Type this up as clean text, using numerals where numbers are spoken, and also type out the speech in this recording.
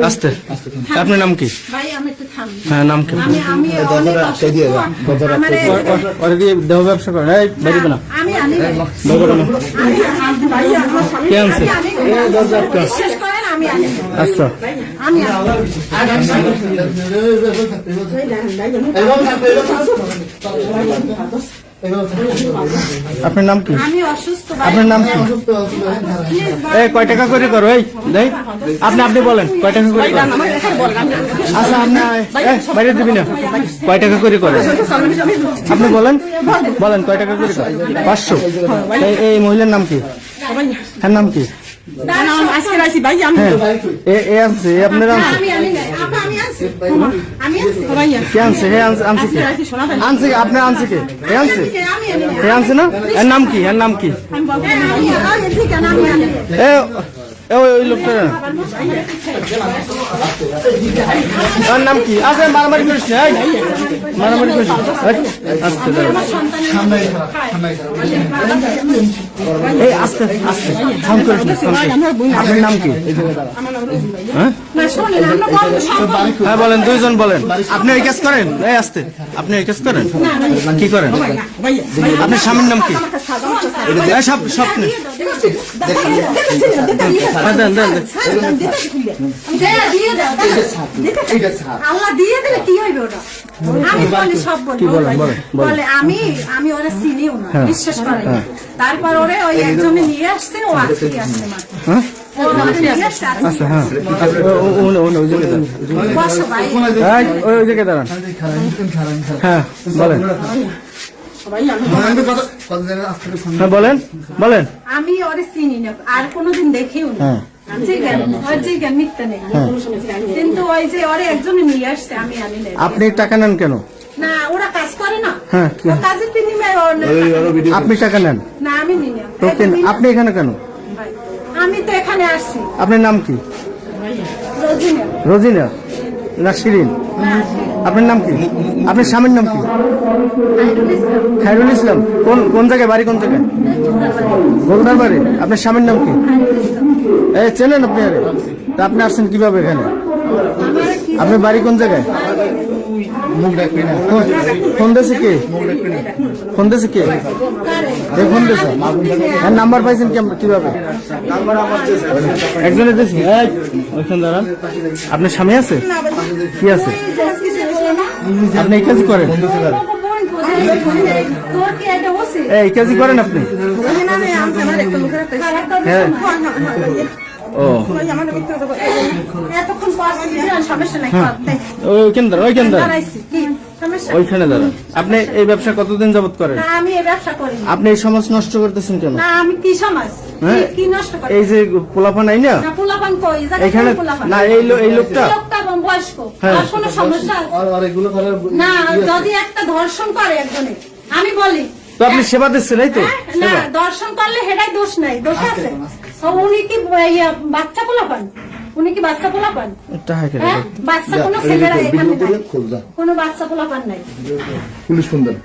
আস্তে। আপনার নাম কি? হ্যাঁ, নাম কি? ওরা দিয়ে দেহ ব্যবসা করেন? এই বাড়িতে না কে আনছে? আচ্ছা, আপনার নাম কি? আপনার নাম কি? এই কয় টাকা করে করো? এই দেই আপনি বলেন কয় টাকা করে? আচ্ছা, আপনি বাইরে দিবি না? কয় টাকা করে করে? আপনি বলেন কয় টাকা করে? 500। এই মহিলার নাম কি? হ্যাঁ, নাম কি? আপনার আনছে আপনার আনছে কে? আনছে না? এর নাম কি? এর নাম কি? ওই লোকটা নাম কি? আচ্ছা, মারামারি করিস না, মারামারি করিস। এই আস্তে আস্তে সাউন্ড করিস না। আপনার নাম কি? হ্যাঁ বলেন, দুইজন বলেন। আপনি এই কাজ করেন? এই আস্তে, আপনি এই কাজ করেন? কি করেন? আপনার স্বামীর নাম কি? স্বপ্নে আমি ওরা চিনিও না, বিশ্বাস করেন। তারপর ওরে ওই একজনে নিয়ে আসছে, ও আজকে আসছে মা। আচ্ছা, হ্যাঁ, ওই জায়গায় দাঁড়ান। হ্যাঁ বলেন, হ্যাঁ বলেন। আমি ওরে চিনি না, আর কোনোদিন দেখেও না। কিন্তু ওই যে ওরে একজনে নিয়ে আসছে, আমি আনি না। আপনি টাকা নেন কেন? না, ওরা কাজ করে না। হ্যাঁ, কাজের বিনিময়ে আপনি টাকা নেন? না, আমি নিই না। আপনি এখানে কেন? আমি তো এখানে আসছি। আপনার নাম কি? রোজিনা না শিরিন? আপনার নাম কি? আপনার স্বামীর নাম কি? খায়রুল ইসলাম। কোন জায়গায় বাড়ি? কোন জায়গায়? গোলদার বাড়ি। আপনার স্বামীর নাম কি? এই চেনেন আপনি? আরে তা আপনি আসছেন কিভাবে এখানে? আপনার বাড়ি কোন জায়গায়? ফোন দিয়েছে কে? ফোন দিয়েছে কে? ফোন দিয়েছে? নাম্বার পাইছেন কিভাবে? একজনে দিয়েছি। ওইখানে দাঁড়ান। আপনার স্বামী আছে? কি আছে? আপনি এই কাজই করেন? এই কাজই করেন আপনি? হ্যাঁ। ও ওইখানে দাঁড়ান। আপনি এই ব্যবসা কতদিন যাবত করেন? আপনি এই সমাজ নষ্ট করতেছেন কেন? এই যে পোলাপান নাই না এখানে না, এই লোকটা যদি একটা ধর্ষণ করে একজনে, আমি বলি তো আপনি সেবা দিচ্ছেন, এই তো? না, দর্শন করলে হেডাই দোষ নাই, দোষ আছে। উনি কি বাচ্চা পোলা পান? উনি কি বাচ্চা পোলা পান? বাচ্চা কোনো ছেলেরা এখানে কোনো বাচ্চা পোলা পান নাই। পুলিশ ফোন দেন।